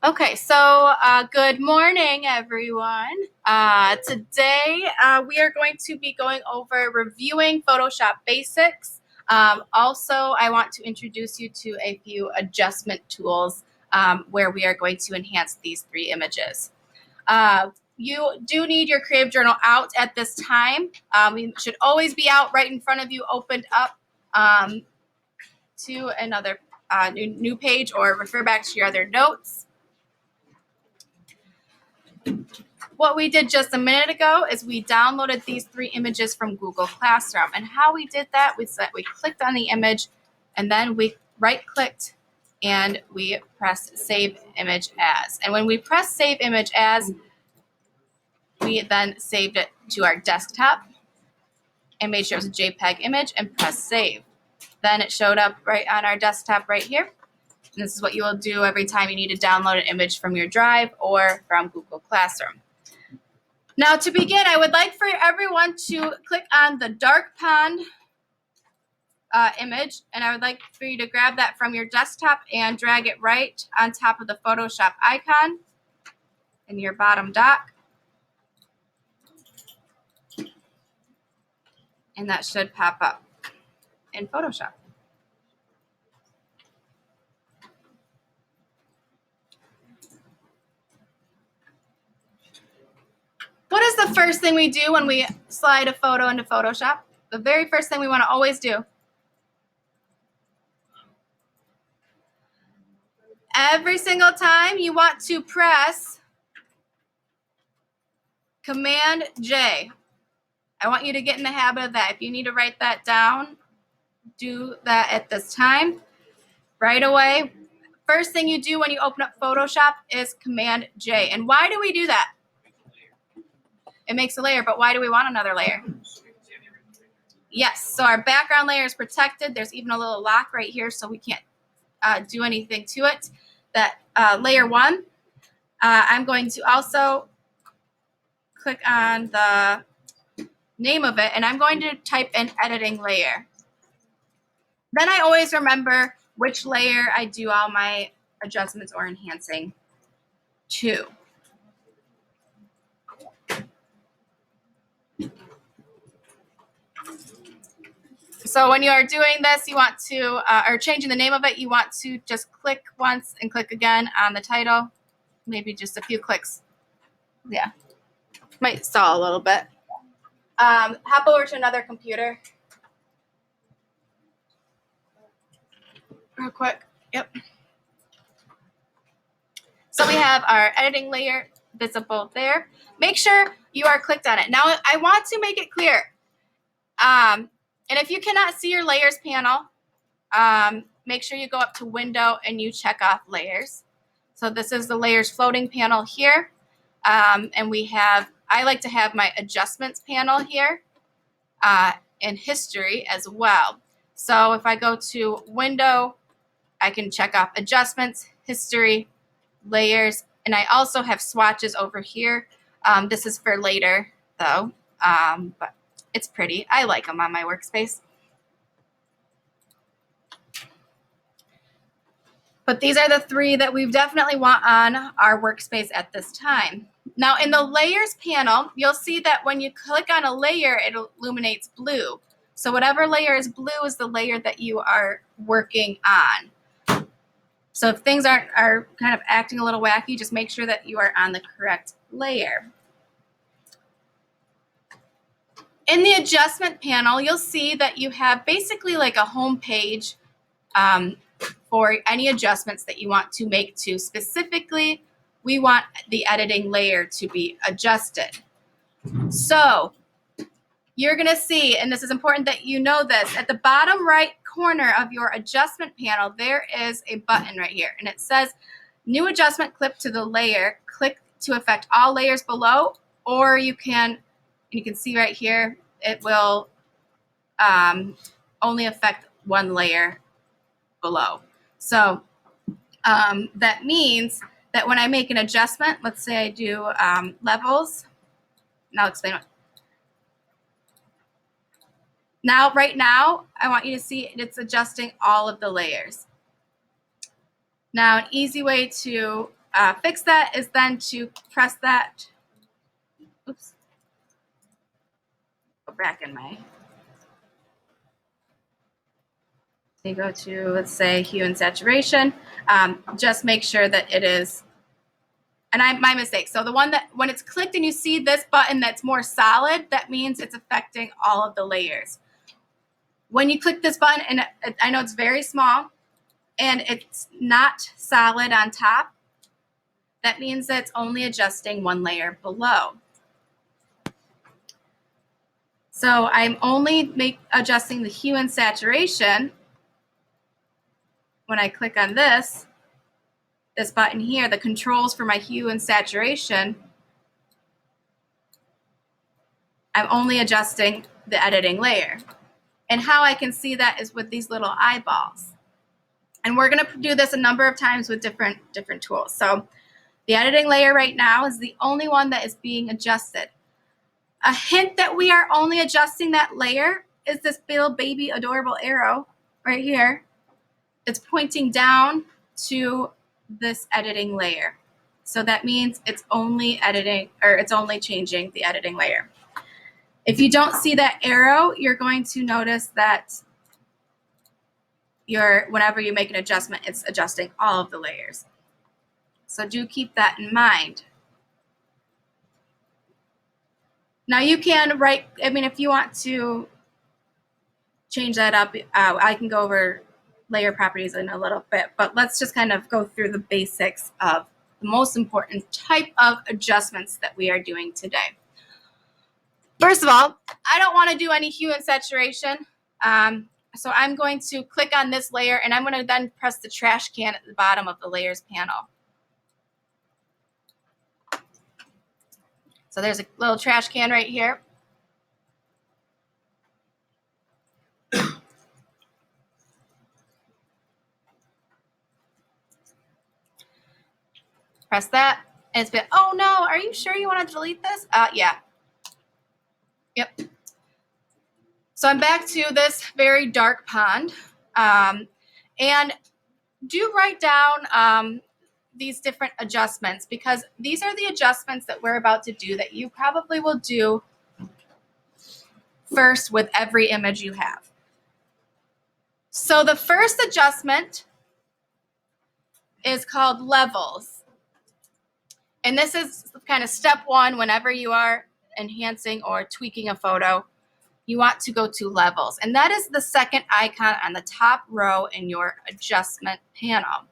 Okay, so good morning, everyone. Today we are going to be going over reviewing Photoshop basics. Also, I want to introduce you to a few adjustment tools where we are going to enhance these three images. You do need your Creative Journal out at this time. It should always be out right in front of you, opened up to another new page, or refer back to your other notes. What we did just a minute ago is we downloaded these three images from Google Classroom. And how we did that was that we clicked on the image and then we right-clicked and we pressed Save Image As. And when we press Save Image As, we then saved it to our desktop and made sure it was a JPEG image and press Save. Then it showed up right on our desktop right here. And this is what you will do every time you need to download an image from your drive or from Google Classroom. Now, to begin, I would like for everyone to click on the dark pond image, and I would like for you to grab that from your desktop and drag it right on top of the Photoshop icon in your bottom dock. And that should pop up in Photoshop. What is the first thing we do when we slide a photo into Photoshop? The very first thing we want to always do. Every single time you want to press Command J. I want you to get in the habit of that. If you need to write that down, do that at this time. Right away, first thing you do when you open up Photoshop is Command J. And why do we do that? It makes a layer, but why do we want another layer? Yes, so our background layer is protected. There's even a little lock right here, so we can't do anything to it. That layer one, I'm going to also click on the name of it, and I'm going to type in editing layer. Then I always remember which layer I do all my adjustments or enhancing to. So when you are doing this, you want to, or changing the name of it, you want to just click once and click again on the title. Maybe just a few clicks. Yeah, might stall a little bit. Hop over to another computer. Real quick, yep. So we have our editing layer visible there. Make sure you are clicked on it. Now I want to make it clear. And if you cannot see your layers panel, make sure you go up to Window and you check off layers. So this is the layers floating panel here. And we have, I like to have my adjustments panel here and history as well. So if I go to Window, I can check off adjustments, history, layers, and I also have swatches over here. This is for later though, but it's pretty. I like them on my workspace. But these are the three that we definitely want on our workspace at this time. Now in the layers panel, you'll see that when you click on a layer, it illuminates blue. So whatever layer is blue is the layer that you are working on. So if things are kind of acting a little wacky, just make sure that you are on the correct layer. In the adjustment panel, you'll see that you have basically like a home page for any adjustments that you want to make to. Specifically, we want the editing layer to be adjusted. So you're going to see, and this is important that you know this, at the bottom right corner of your adjustment panel, there is a button right here, and it says New Adjustment Clip to the Layer. Click to affect all layers below, or you can see right here, it will only affect one layer below. So that means that when I make an adjustment, let's say I do levels, and I'll explain what. Now, right now, I want you to see it's adjusting all of the layers. Now, an easy way to fix that is then to press that. Oops. Go back in my. You go to, let's say, hue and saturation. Just make sure that it is, and my mistake. So the one that when it's clicked and you see this button that's more solid, that means it's affecting all of the layers. When you click this button, and I know it's very small, and it's not solid on top, that means that it's only adjusting one layer below. So I'm only adjusting the hue and saturation when I click on this button here, the controls for my hue and saturation. I'm only adjusting the editing layer. And how I can see that is with these little eyeballs. And we're going to do this a number of times with different tools. So the editing layer right now is the only one that is being adjusted. A hint that we are only adjusting that layer is this little baby adorable arrow right here. It's pointing down to this editing layer. So that means it's only editing, or it's only changing the editing layer. If you don't see that arrow, you're going to notice that whenever you make an adjustment, it's adjusting all of the layers. So do keep that in mind. Now you can if you want to change that up, I can go over layer properties in a little bit, but let's just kind of go through the basics of the most important type of adjustments that we are doing today. First of all, I don't want to do any hue and saturation. So I'm going to click on this layer, and I'm going to then press the trash can at the bottom of the layers panel. So there's a little trash can right here. Press that, and it's been, oh no, are you sure you want to delete this? Yeah. Yep. So I'm back to this very dark pond. And do write down these different adjustments, because these are the adjustments that we're about to do that you probably will do first with every image you have. So the first adjustment is called levels. And this is kind of step one whenever you are enhancing or tweaking a photo. You want to go to levels. And that is the second icon on the top row in your adjustment panel.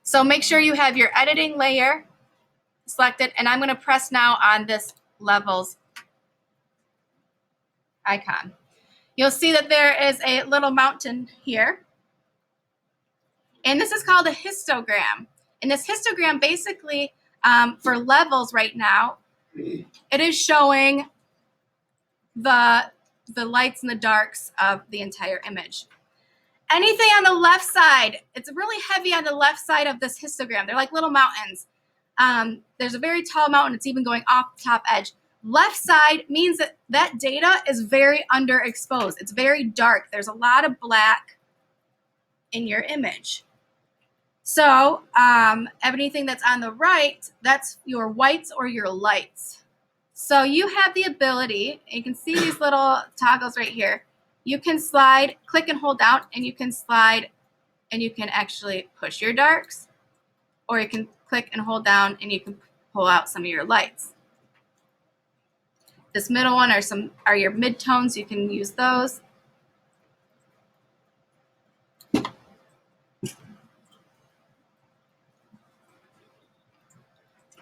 So make sure you have your editing layer selected, and I'm going to press now on this levels icon. You'll see that there is a little mountain here. And this is called a histogram. And this histogram basically, for levels right now, it is showing the lights and the darks of the entire image. Anything on the left side, it's really heavy on the left side of this histogram. They're like little mountains. There's a very tall mountain. It's even going off the top edge. Left side means that data is very underexposed. It's very dark. There's a lot of black in your image. So anything that's on the right, that's your whites or your lights. So you have the ability, you can see these little toggles right here. You can slide, click and hold down, and you can slide, and you can actually push your darks, or you can click and hold down, and you can pull out some of your lights. This middle one are your midtones. You can use those.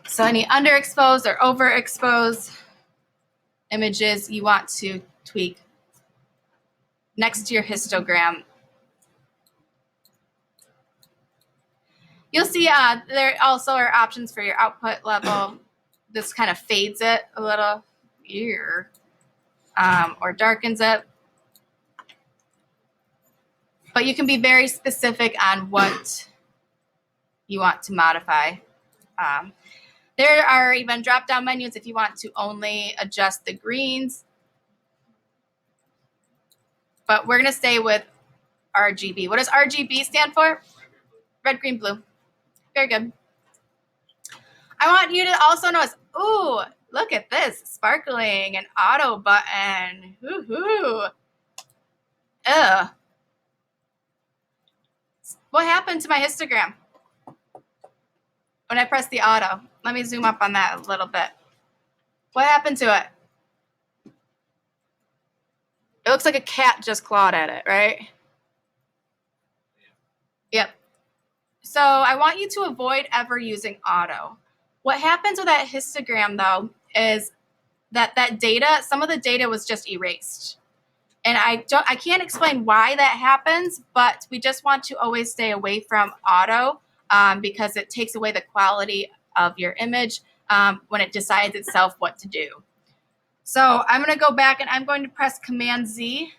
So any underexposed or overexposed images you want to tweak next to your histogram. You'll see there also are options for your output level. This kind of fades it a little here, or darkens it. But you can be very specific on what you want to modify. There are even drop-down menus if you want to only adjust the greens. But we're going to stay with RGB. What does RGB stand for? Red, green, blue. Very good. I want you to also notice, ooh, look at this, sparkling, an auto button. Woohoo. Ugh. What happened to my histogram when I pressed the auto? Let me zoom up on that a little bit. What happened to it? It looks like a cat just clawed at it, right? Yep. So I want you to avoid ever using auto. What happens with that histogram, though, is that data, some of the data was just erased. And I can't explain why that happens, but we just want to always stay away from auto because it takes away the quality of your image when it decides itself what to do. So I'm going to go back and I'm going to press Command Z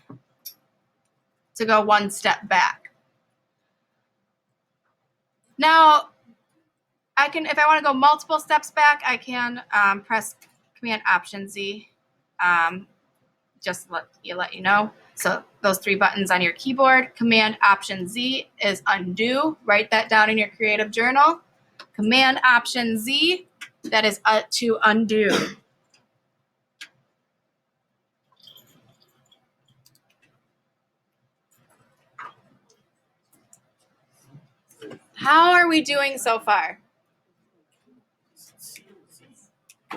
to go one step back. Now, I can, if I want to go multiple steps back, I can press Command Option Z. Just let you know. So those three buttons on your keyboard. Command Option Z is undo. Write that down in your creative journal. Command Option Z, that is to undo. How are we doing so far?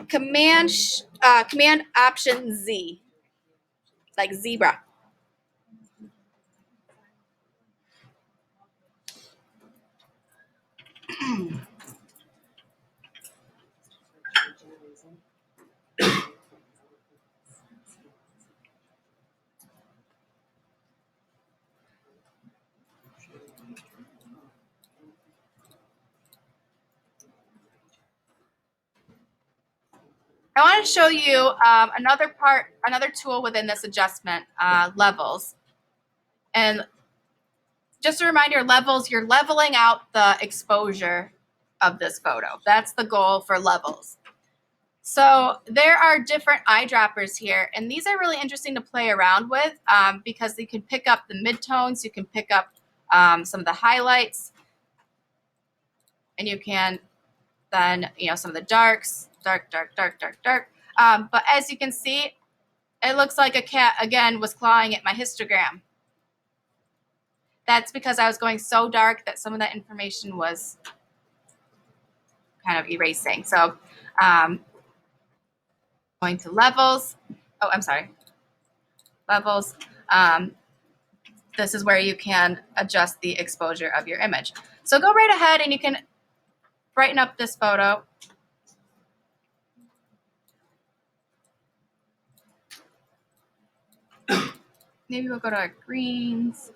Command Option Z, like zebra. I want to show you another tool within this adjustment, levels. And just a reminder, levels, you're leveling out the exposure of this photo. That's the goal for levels. So there are different eyedroppers here, and these are really interesting to play around with because you can pick up the midtones, you can pick up some of the highlights, and you can then, some of the darks, dark. But as you can see, it looks like a cat, again, was clawing at my histogram. That's because I was going so dark that some of that information was kind of erasing. So going to levels. Oh, I'm sorry. Levels. This is where you can adjust the exposure of your image. So go right ahead and you can brighten up this photo. Maybe we'll go to our greens.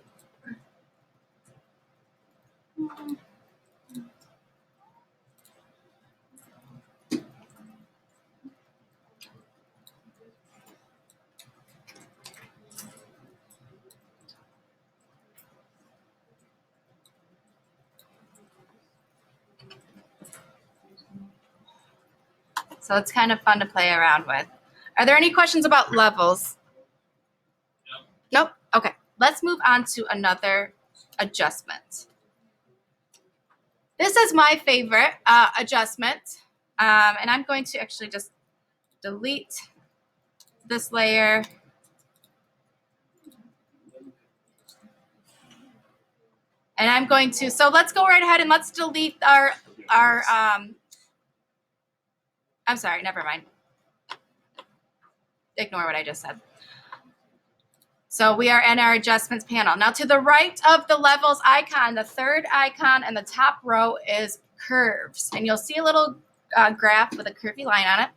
So it's kind of fun to play around with. Are there any questions about levels? Nope. Okay. Let's move on to another adjustment. This is my favorite adjustment. And I'm going to actually just delete this layer. And I'm going to, so let's go right ahead and let's delete our I'm sorry, never mind. Ignore what I just said. So we are in our adjustments panel. Now to the right of the levels icon, the third icon in the top row is curves. And you'll see a little graph with a curvy line on it.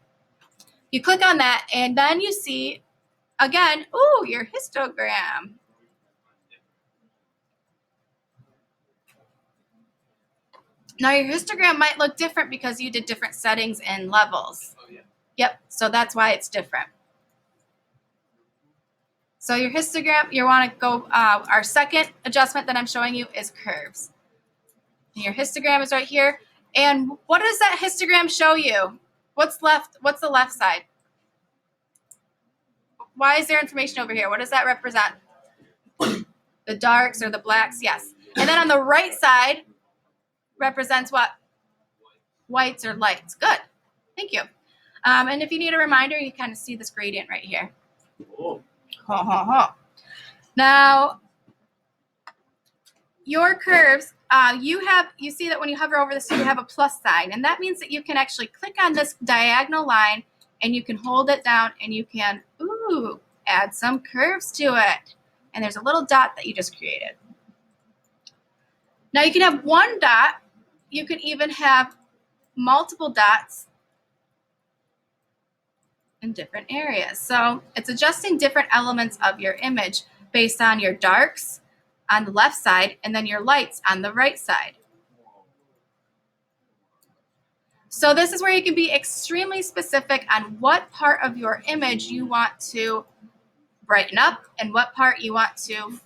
You click on that and then you see, again, ooh, your histogram. Now your histogram might look different because you did different settings and levels. Oh, yeah. Yep, so that's why it's different. So your histogram, you want to go, our second adjustment that I'm showing you is curves. And your histogram is right here. And what does that histogram show you? What's left? What's the left side? Why is there information over here? What does that represent? The darks or the blacks, yes. And then on the right side represents what? Whites or lights. Good. Thank you. And if you need a reminder, you kind of see this gradient right here. Now, your curves, you see that when you hover over this, you have a plus sign, and that means that you can actually click on this diagonal line, and you can hold it down, and you can, add some curves to it. And there's a little dot that you just created. Now you can have one dot. You can even have multiple dots in different areas. So it's adjusting different elements of your image based on your darks on the left side and then your lights on the right side. So this is where you can be extremely specific on what part of your image you want to brighten up and what part you want to,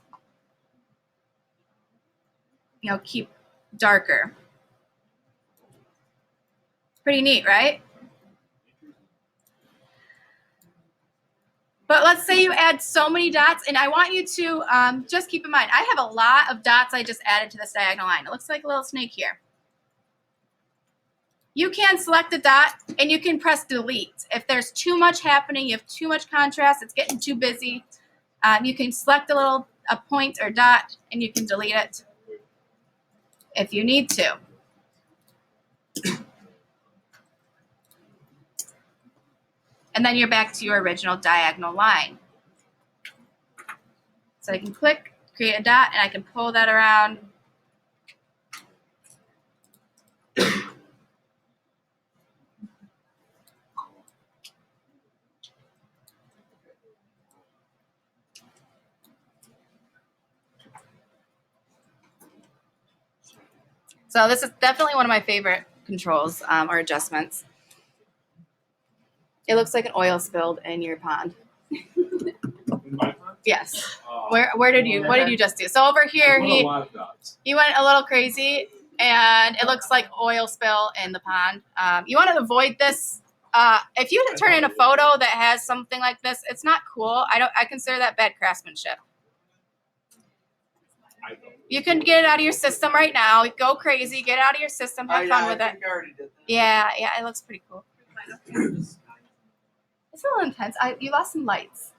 keep darker. Pretty neat, right? But let's say you add so many dots, and I want you to just keep in mind, I have a lot of dots I just added to this diagonal line. It looks like a little snake here. You can select a dot, and you can press delete. If there's too much happening, you have too much contrast, it's getting too busy, you can select a point or dot, and you can delete it if you need to. And then you're back to your original diagonal line. So I can click, create a dot, and I can pull that around. So this is definitely one of my favorite controls or adjustments. It looks like an oil spilled in your pond. Yes. What did you just do? So over here, he went a little crazy, and it looks like oil spill in the pond. You want to avoid this. If you turn in a photo that has something like this, it's not cool. I consider that bad craftsmanship. You can get it out of your system right now. Go crazy, get it out of your system, have fun with it. Yeah, it looks pretty cool. It's a little intense. You lost some lights.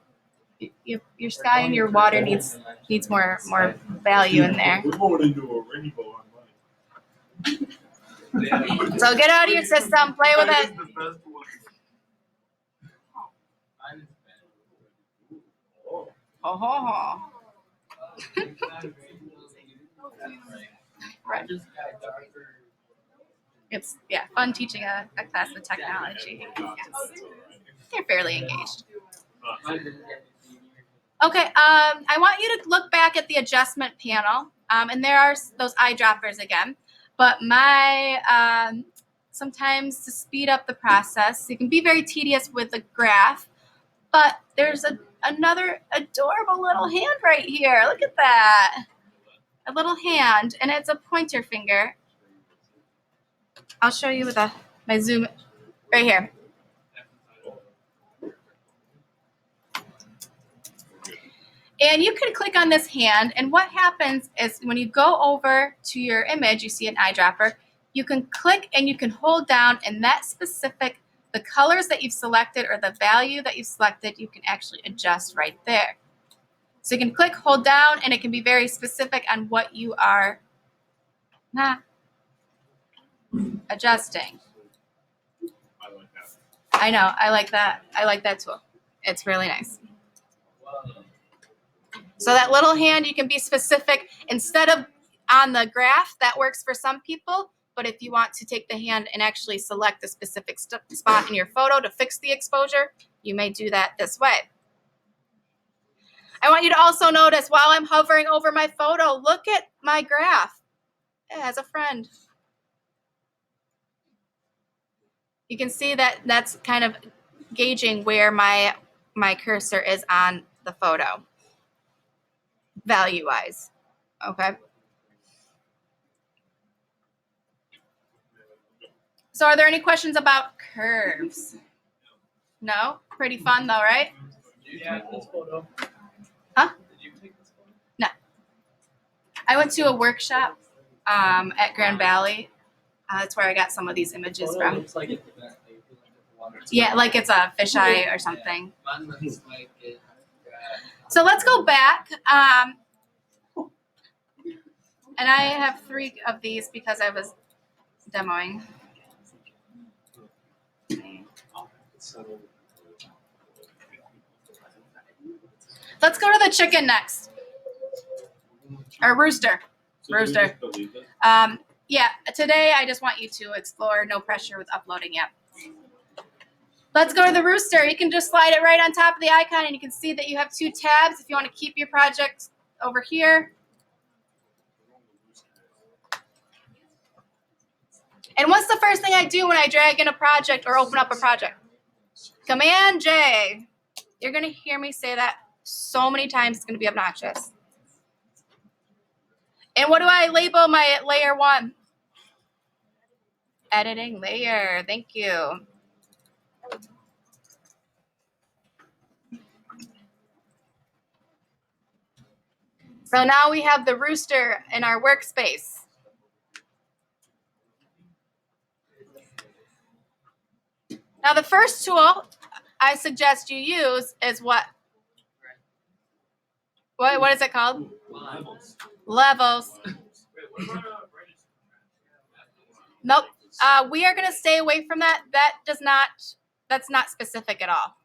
Your sky and your water needs more value in there. We're going into a rainbow on mine. So get out of your system, play with it. Right. It's fun teaching a class of technology. Yes. They're fairly engaged. Okay, I want you to look back at the adjustment panel, and there are those eyedroppers again. But sometimes to speed up the process, it can be very tedious with the graph, but there's another adorable little hand right here. Look at that. A little hand, and it's a pointer finger. I'll show you with my zoom right here. And you can click on this hand, and what happens is when you go over to your image, you see an eyedropper, you can click and you can hold down, and that specific, the colors that you've selected or the value that you've selected, you can actually adjust right there. So you can click, hold down, and it can be very specific on what you are adjusting. I know, I like that. I like that tool. It's really nice. So that little hand, you can be specific. Instead of on the graph, that works for some people. But if you want to take the hand and actually select a specific spot in your photo to fix the exposure, you may do that this way. I want you to also notice while I'm hovering over my photo, look at my graph. It has a friend. You can see that that's kind of gauging where my cursor is on the photo, value-wise, okay? So are there any questions about curves? No? Pretty fun though, right? Did you take this photo? Huh? Did you take this photo? No. I went to a workshop at Grand Valley. That's where I got some of these images from. Yeah, like it's a fisheye or something. So let's go back. And I have 3 of these because I was demoing. Let's go to the chicken next. Or rooster. Rooster. Yeah, today I just want you to explore, no pressure with uploading yet. Let's go to the rooster. You can just slide it right on top of the icon and you can see that you have 2 tabs if you want to keep your project over here. And what's the first thing I do when I drag in a project or open up a project? Command J. You're going to hear me say that so many times, it's going to be obnoxious. And what do I label my layer 1? Editing layer. Thank you. So now we have the rooster in our workspace. Now the first tool I suggest you use is what? What is it called? Levels. Nope. We are going to stay away from that. That's not specific at all.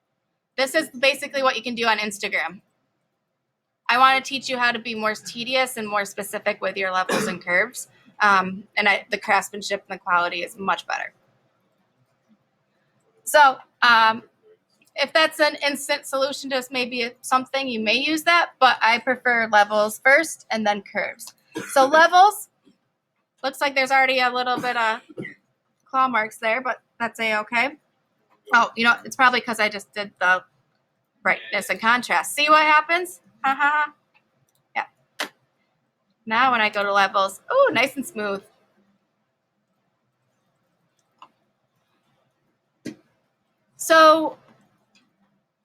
This is basically what you can do on Instagram. I want to teach you how to be more tedious and more specific with your levels and curves. The craftsmanship and the quality is much better. So if that's an instant solution to maybe something, you may use that, but I prefer levels first and then curves. So levels, looks like there's already a little bit of claw marks there, but that's a-okay. Oh, it's probably because I just did the brightness and contrast. See what happens? Yeah. Now when I go to levels, oh, nice and smooth. So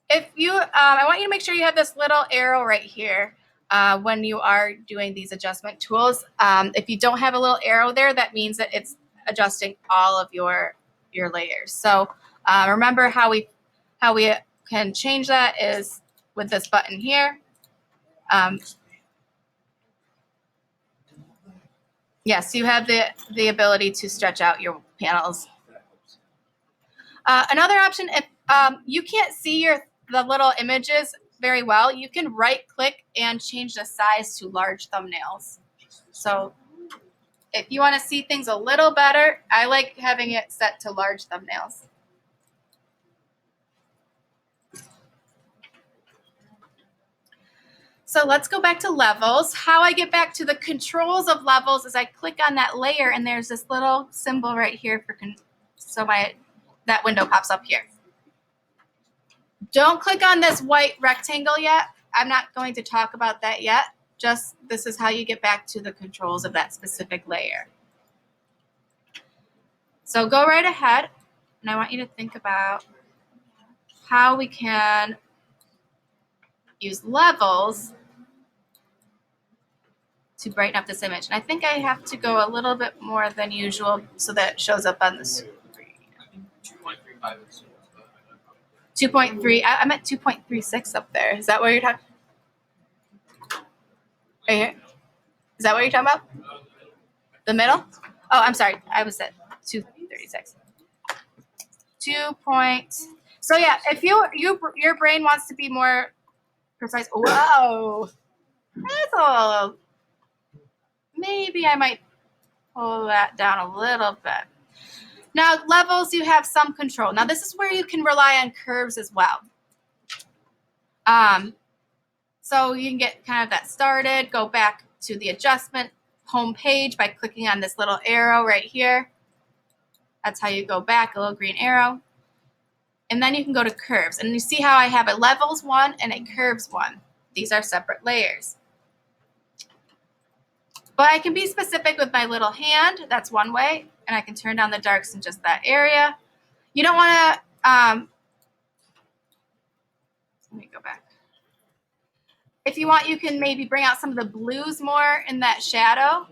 if you, I want you to make sure you have this little arrow right here when you are doing these adjustment tools. If you don't have a little arrow there, that means that it's adjusting all of your layers. So remember how we can change that is with this button here. Yes, you have the ability to stretch out your panels. Another option, if you can't see the little images very well, you can right-click and change the size to large thumbnails. So if you want to see things a little better, I like having it set to large thumbnails. So let's go back to levels. How I get back to the controls of levels is I click on that layer and there's this little symbol right here that window pops up here. Don't click on this white rectangle yet. I'm not going to talk about that yet. Just this is how you get back to the controls of that specific layer. So go right ahead, and I want you to think about how we can use levels to brighten up this image. And I think I have to go a little bit more than usual so that it shows up on the screen. 2.3. I'm at 2.36 up there. Is that what you're talking? Right here. Is that what you're talking about? The middle? Oh, I'm sorry. I was at 236. 2 points. So yeah, if your brain wants to be more precise. Whoa. That's a little. Maybe I might pull that down a little bit. Now, levels, you have some control. Now, this is where you can rely on curves as well. So you can get kind of that started, go back to the adjustment home page by clicking on this little arrow right here. That's how you go back, a little green arrow. And then you can go to curves. And you see how I have a levels 1 and a curves 1. These are separate layers. But I can be specific with my little hand. That's one way. And I can turn down the darks in just that area. You don't want to, let me go back. If you want, you can maybe bring out some of the blues more in that shadow.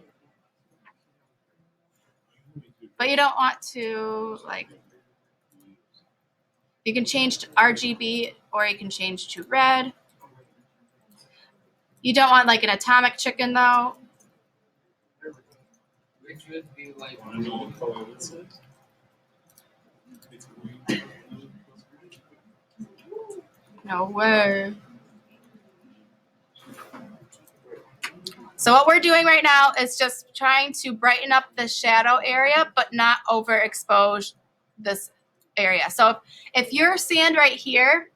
But you don't want to, like, you can change to RGB or you can change to red. You don't want like an atomic chicken though. Which would be like, I know what color this is. It's green. No way. So what we're doing right now is just trying to brighten up the shadow area, but not overexpose this area. So if your sand right here,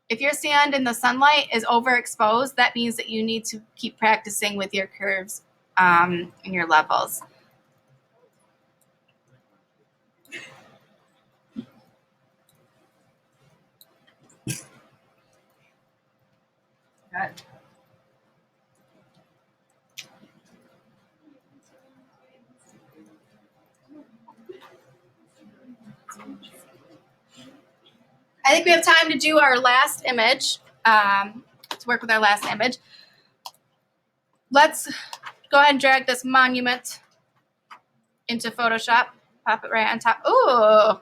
if your sand in the sunlight is overexposed, that means that you need to keep practicing with your curves and your levels. Good. I think we have time to do our last image, to work with our last image. Let's go ahead and drag this monument into Photoshop. Pop it right on top. Ooh.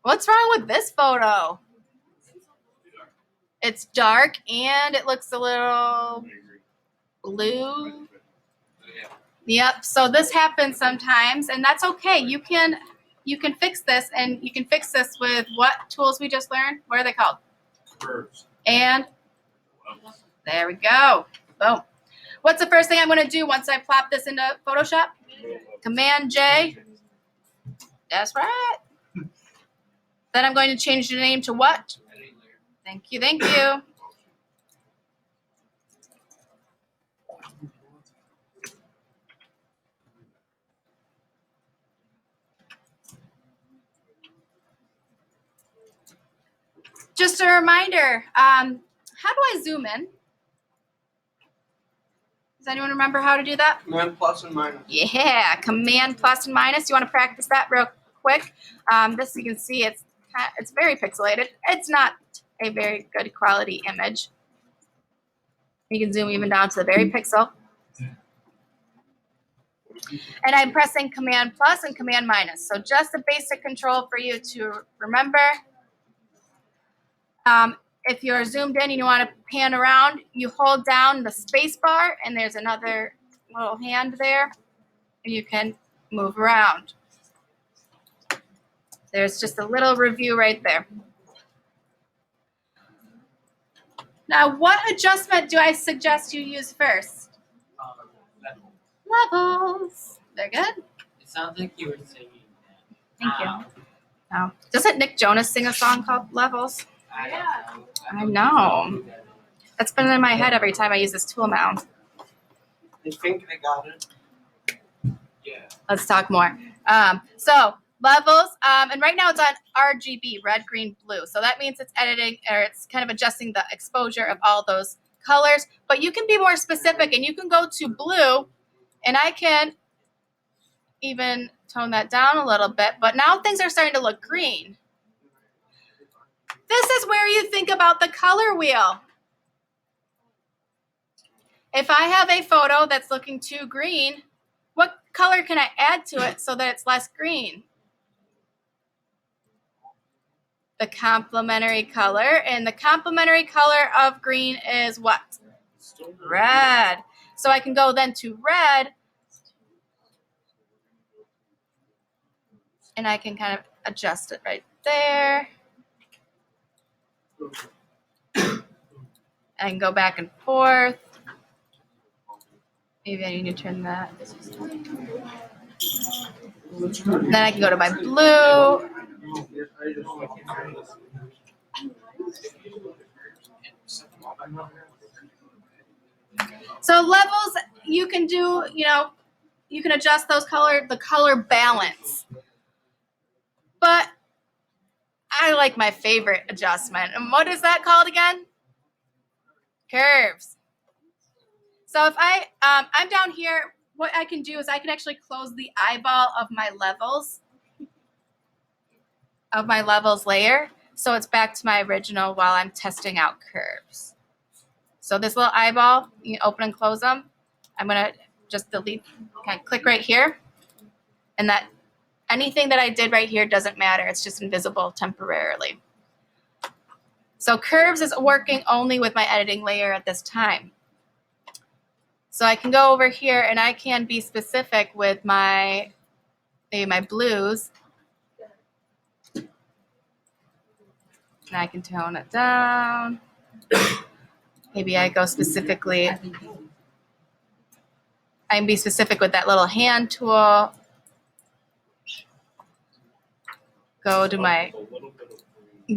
What's wrong with this photo? It's dark and it looks a little blue. Yep. So this happens sometimes, and that's okay. You can fix this, and you can fix this with what tools we just learned. What are they called? Curves. And there we go. Boom. What's the first thing I'm going to do once I plop this into Photoshop? Command J. That's right. Then I'm going to change the name to what? Thank you. Thank you. Just a reminder, how do I zoom in? Does anyone remember how to do that? Command plus and minus. Yeah, Command plus and minus. You want to practice that real quick? This you can see it's very pixelated. It's not a very good quality image. You can zoom even down to the very pixel. And I'm pressing Command plus and Command minus. So just a basic control for you to remember. If you're zoomed in and you want to pan around, you hold down the space bar and there's another little hand there and you can move around. There's just a little review right there. Now, what adjustment do I suggest you use first? Levels. They're good. It sounds like you were singing that. Thank you. Oh. Doesn't Nick Jonas sing a song called Levels? I know. That's been in my head every time I use this tool now. I think I got it. Yeah. Let's talk more. So levels, and right now it's on RGB, red, green, blue. So that means it's editing, or it's kind of adjusting the exposure of all those colors. But you can be more specific, and you can go to blue, and I can even tone that down a little bit. But now things are starting to look green. This is where you think about the color wheel. If I have a photo that's looking too green, what color can I add to it so that it's less green? The complementary color. And the complementary color of green is what? Red. So I can go then to red. And I can kind of adjust it right there. I can go back and forth. Maybe I need to turn that. Then I can go to my blue. So levels, you can do, you can adjust the color balance. But I like my favorite adjustment. And what is that called again? Curves. So if I'm down here, what I can do is I can actually close the eyeball of my levels layer. So it's back to my original while I'm testing out curves. So this little eyeball, you can open and close them. I'm gonna just delete, kind of click right here. And that anything that I did right here doesn't matter. It's just invisible temporarily. So curves is working only with my editing layer at this time. So I can go over here and I can be specific with my, maybe my blues. And I can tone it down. Maybe I go specifically, I can be specific with that little hand tool. Go to my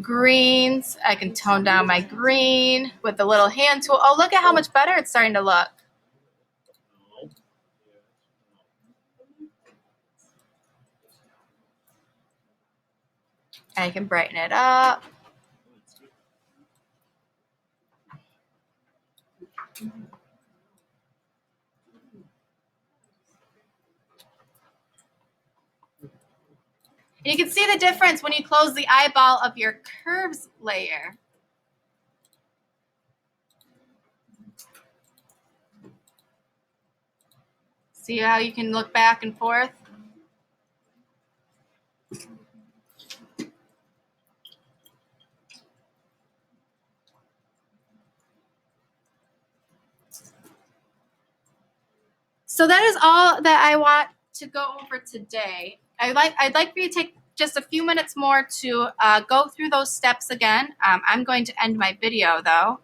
greens. I can tone down my green with the little hand tool. Oh, look at how much better it's starting to look. I can brighten it up. And you can see the difference when you close the eyeball of your curves layer. See how you can look back and forth? So that is all that I want to go over today. I'd like for you to take just a few minutes more to go through those steps again. I'm going to end my video though.